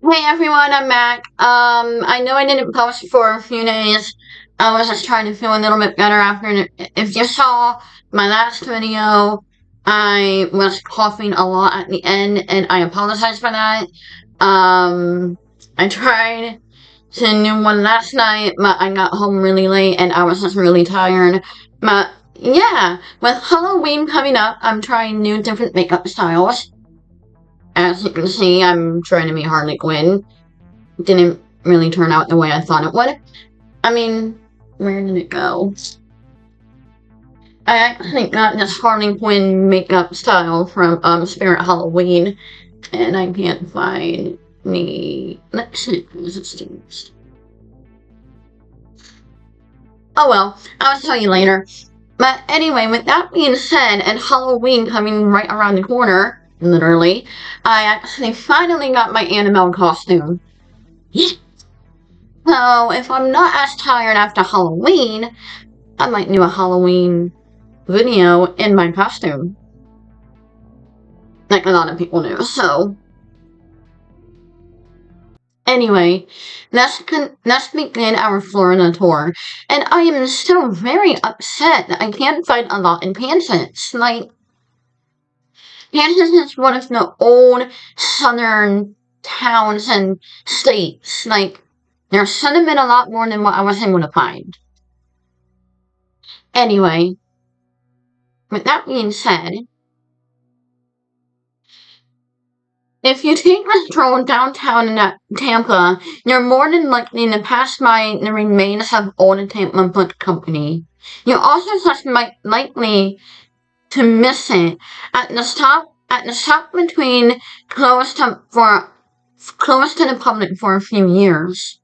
Hey everyone, I'm Mac. I know I didn't post for a few days. I was just trying to feel a little bit better after. If you saw my last video, I was coughing a lot at the end, and I apologize for that. Um, I tried to do one last night, but I got home really late, and I was just really tired. But yeah, with Halloween coming up, I'm trying new different makeup styles. As you can see, I'm trying to be Harley Quinn. Didn't really turn out the way I thought it would. I mean, where did it go? I actually got this Harley Quinn makeup style from Spirit Halloween, and I can't find the. Let's see, is it still? Oh well, I'll tell you later. But anyway, with that being said, and Halloween coming right around the corner, literally, I actually finally got my Annabelle costume. So if I'm not as tired after Halloween, I might do a Halloween video in my costume. Like a lot of people do. So, anyway, let's begin our Florida tour. And I am still very upset that I can't find a lot in Kansas. Like, Kansas is one of the old southern towns and states. Like, there should have been a lot more than what I was able to find. Anyway, with that being said, if you take a stroll downtown in Tampa, you're more than likely to pass by the remains of old Tampa Book Company. You're also just likely to miss it at the stop between closed to the public for a few years.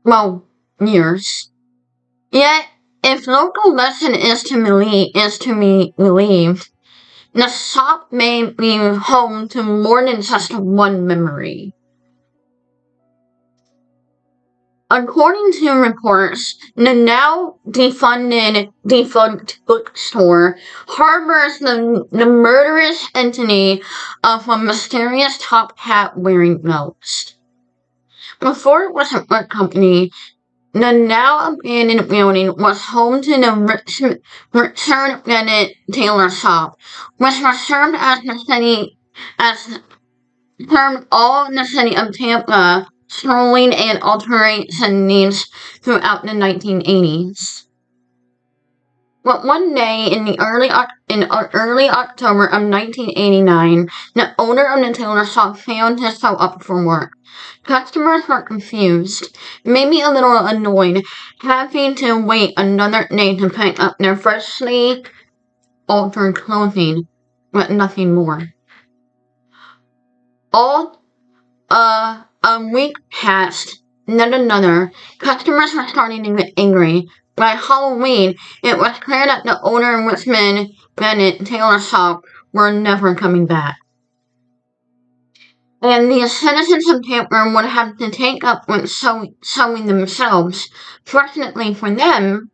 Well, years. Yet, if local lesson is to be believed, the shop may be home to more than just one memory. According to reports, the now defunct bookstore harbors the murderous entity of a mysterious top hat wearing ghost. Before it was a book company, the now abandoned building was home to the Richard Bennett Taylor shop, which was served all the city of Tampa strolling and alteration needs throughout the 1980s. But one day in early October of 1989, the owner of the tailor shop failed to show up for work. Customers were confused, maybe a little annoyed, having to wait another day to pick up their freshly altered clothing, but nothing more. All a week passed, then another. Customers were starting to get angry. By Halloween, it was clear that the owner and Richmond Bennett Taylor shop were never coming back. And the citizens of Tampa would have to take up with sewing themselves. Fortunately for them,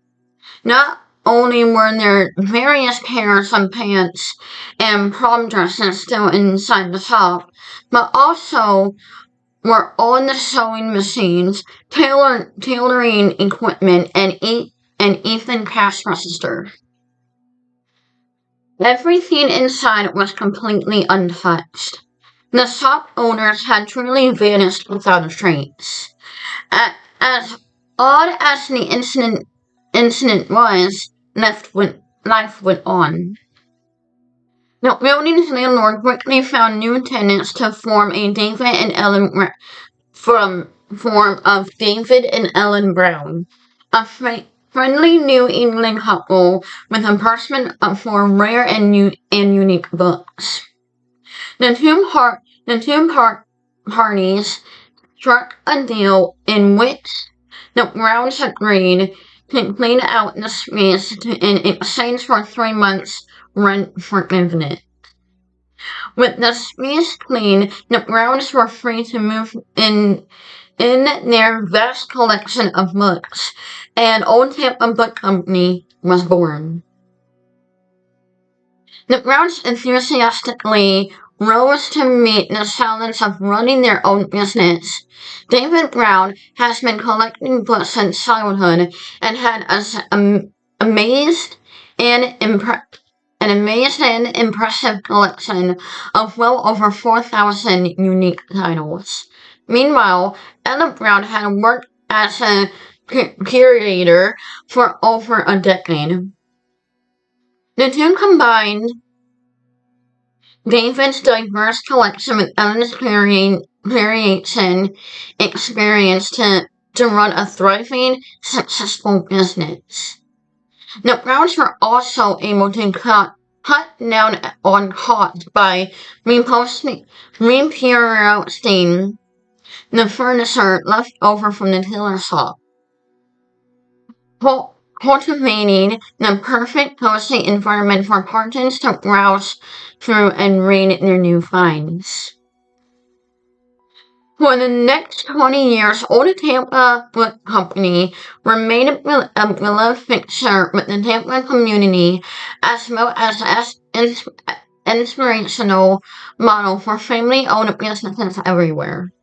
not only were there various pairs of pants and prom dresses still inside the shop, but also were on the sewing machines, tailoring equipment, and Ethan cash register. Everything inside was completely untouched. The shop owners had truly vanished without a trace. As odd as the incident was, life went on. The building's landlord quickly found new tenants to form of David and Ellen Brown, a friendly New England couple with a passion for rare and unique books. The two parties struck a deal in which the Browns agreed to clean out the space in exchange for 3 months' rent forgiveness. With the space clean, the Browns were free to move in their vast collection of books, and Old Tampa Book Company was born. The Browns enthusiastically rose to meet the challenge of running their own business. David Brown has been collecting books since childhood and had amazed and an amazing, impressive collection of well over 4,000 unique titles. Meanwhile, Ella Brown had worked as a curator for over a decade. The two combined David's diverse collection with Ellen's creation experience to run a thriving, successful business. The Browns were also able to cut down on costs by repurposing the furniture left over from the tailor shop, cultivating the perfect cozy environment for partners to browse through and read their new finds. For the next 20 years, Old Tampa Book Company remained a beloved fixture with the Tampa community as well as an inspirational model for family-owned businesses everywhere.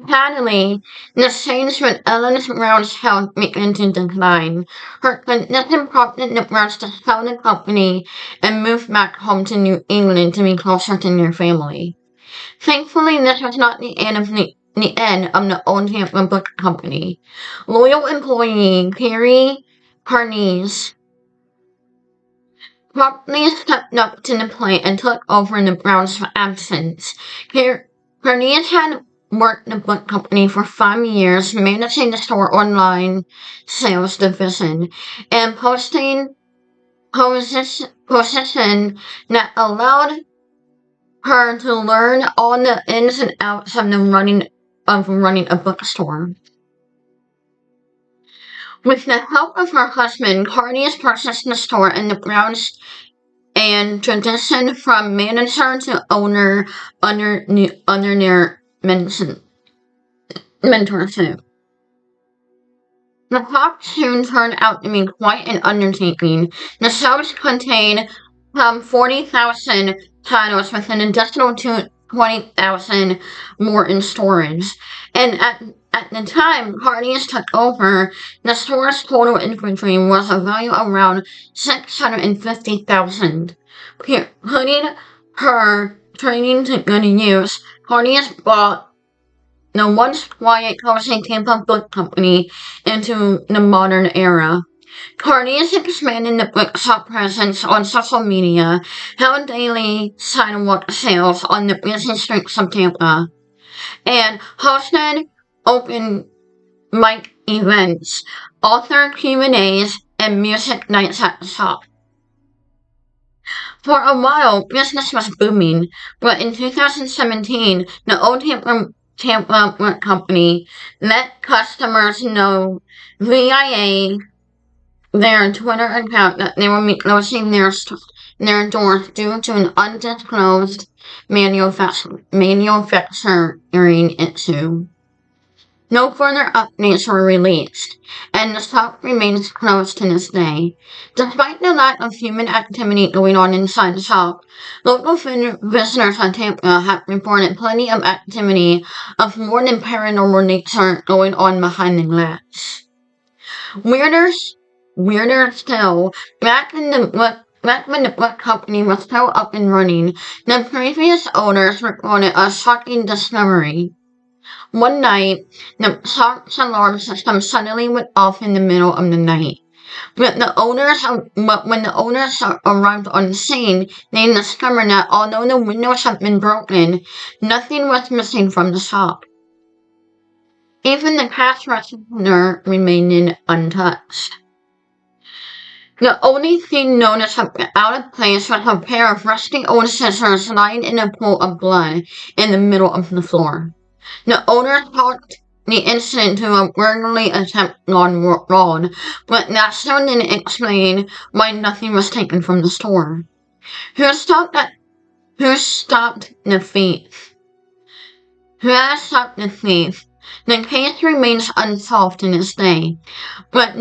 Sadly, the change with Ellen Brown's health began to decline. Her condition prompted the Browns to sell the company and move back home to New England to be closer to their family. Thankfully, this was not the end of the Old Tampa Book Company. Loyal employee Carrie Carney's promptly stepped up to the plate and took over the Browns' absence. Carney's had worked the book company for 5 years, managing the store online sales division and position that allowed her to learn all the ins and outs of running a bookstore. With the help of her husband, Carney has purchased the store and the Browns and transitioned from manager to owner under their mentorship. The talk soon turned out to be quite an undertaking. The shelves contained 40,000 titles with an additional 20,000 more in storage. And at the time Carney's took over, the store's total inventory was a value around 650,000. Putting her training to good use, Carney's bought the once quiet cozy Tampa Book Company into the modern era. Carney is expanding the bookshop presence on social media, held daily sidewalk sales on the busy streets of Tampa, and hosted open mic events, author Q&As, and music nights at the shop. For a while, business was booming, but in 2017, the Old Tampa Book Company let customers know via their Twitter account that they will be closing their doors due to an undisclosed manufacturing issue. No further updates were released, and the shop remains closed to this day. Despite the lack of human activity going on inside the shop, local visitors in Tampa have reported plenty of activity of more than paranormal nature going on behind the glass. Weirder still, back when the book company was still up and running, the previous owners reported a shocking discovery. One night, the shop's alarm system suddenly went off in the middle of the night. But when the owners arrived on the scene, they discovered that although the windows had been broken, nothing was missing from the shop. Even the cash register remained untouched. The only thing noticeably out of place was a pair of rusty old scissors lying in a pool of blood in the middle of the floor. The owner talked the incident to a burglary attempt gone wrong, but that still didn't explain why nothing was taken from the store. Who stopped the thief? Who has stopped the thief? The case remains unsolved to this day, but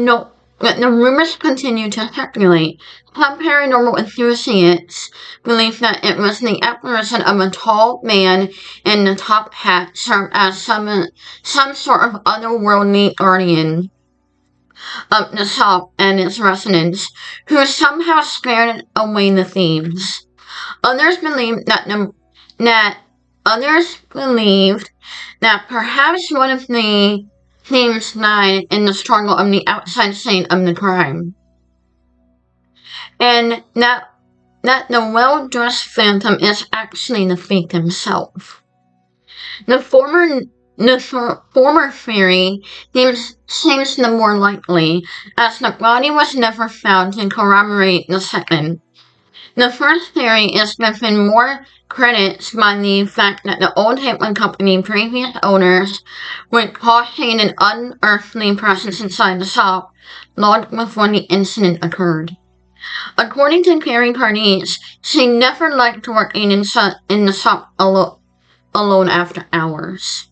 But the rumors continued to circulate. Some paranormal enthusiasts believed that it was the apparition of a tall man in a top hat served as some sort of otherworldly guardian of the shop and its residents, who somehow scared away the thieves. Others believed that others believed that perhaps one of the thieves died in the struggle of the outside scene of the crime, and that the well-dressed phantom is actually the thief himself. The former former theory seems the more likely, as the body was never found to corroborate the second. The first theory is given more credit by the fact that the old Tampa company previous owners would caution an unearthly presence inside the shop long before the incident occurred. According to Carrie Carnese, she never liked working in the shop alone after hours.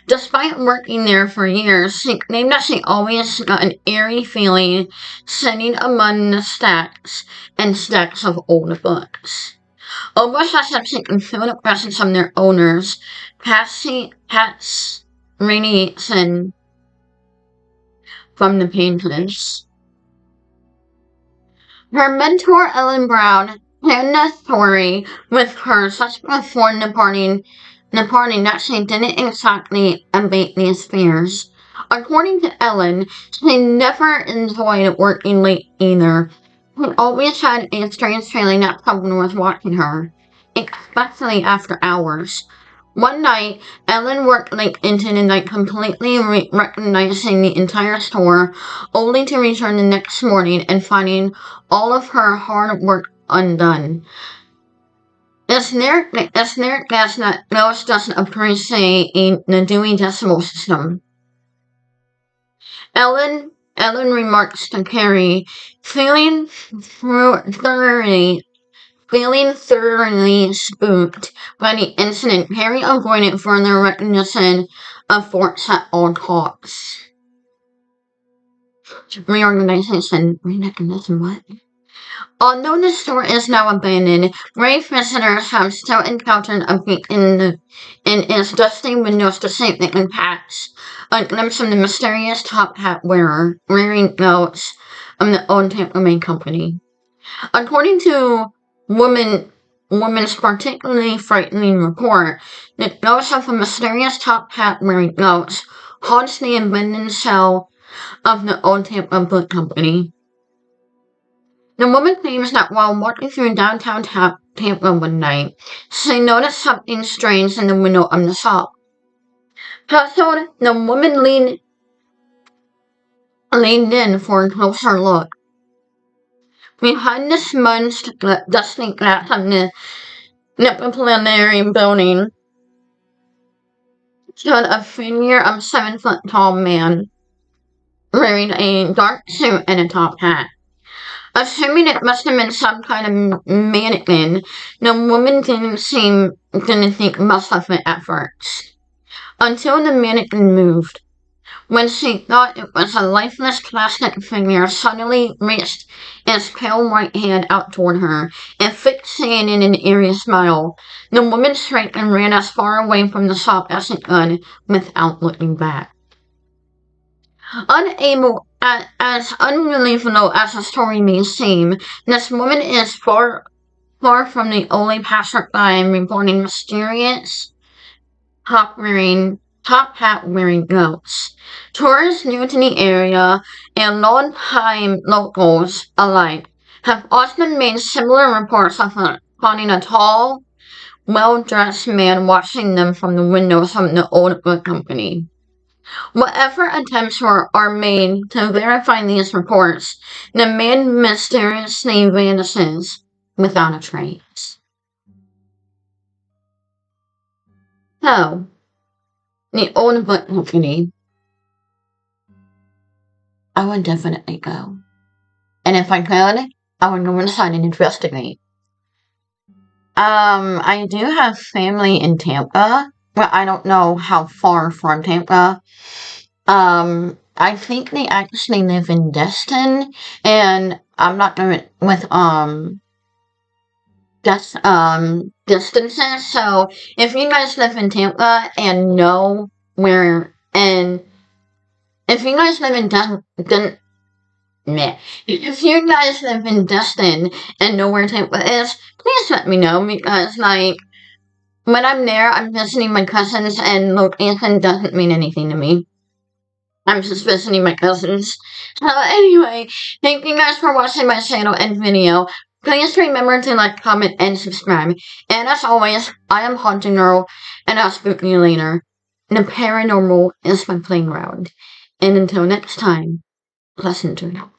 Despite working there for years, she claimed that she always got an eerie feeling sitting among the stacks and stacks of old books. Almost as if she could feel the presence of their owners, Pat's radiation from the pages. Her mentor, Ellen Brown, shared the story with her just before departing that she didn't exactly abate these fears. According to Ellen, she never enjoyed working late either. She always had a strange feeling that someone was watching her, especially after hours. One night, Ellen worked late into the night, completely recognizing the entire store, only to return the next morning and finding all of her hard work undone. It's their guess that Lois doesn't appreciate the Dewey Decimal System. Ellen remarks to Carrie, feeling thoroughly spooked by the incident, Carrie avoided further recognition of forts at all costs. Recognition, what? Although the store is now abandoned, grave visitors have still encountered a peek in its dusty windows to see if they can catch a glimpse of the mysterious top hat wearer wearing notes of the old Tampa Bay company. According to Woman's particularly frightening report, the ghost of a mysterious top hat wearing ghost haunts the abandoned shell of the old Tampa Book Company. The woman claims that while walking through downtown Tampa one night, she noticed something strange in the window of the shop. Puzzled, the woman leaned in for a closer look. Behind the smudged, dusty glass of the Nipponary building stood a figure of 7-foot tall man, wearing a dark suit and a top hat. Assuming it must have been some kind of mannequin, the woman didn't think much of it at first, until the mannequin moved. When she thought it was a lifeless plastic figure, suddenly reached its pale white hand out toward her and fixated in an eerie smile. The woman shrieked and ran as far away from the shop as she could without looking back. As unbelievable as the story may seem, this woman is far from the only passerby reporting mysterious top hat wearing ghosts. Tourists new to the area and long-time locals alike have often made similar reports of finding a tall, well-dressed man watching them from the windows of the old book company. Whatever attempts are made to verify these reports, the man mysteriously vanishes without a trace. So, the old book company, I would definitely go. And if I could, I would go inside and investigate. I do have family in Tampa, but I don't know how far from Tampa. I think they actually live in Destin, and I'm not good with just distances. So if you guys live in Tampa and know where, and if you guys live in meh. If you guys live in Destin and know where Tampa is, please let me know because like when I'm there, I'm visiting my cousins, and location doesn't mean anything to me. I'm just visiting my cousins. So anyway, thank you guys for watching my channel and video. Please remember to like, comment, and subscribe. And as always, I am Haunting Girl, and I'll spook you later. The paranormal is my playground. And until next time, pleasant dreams.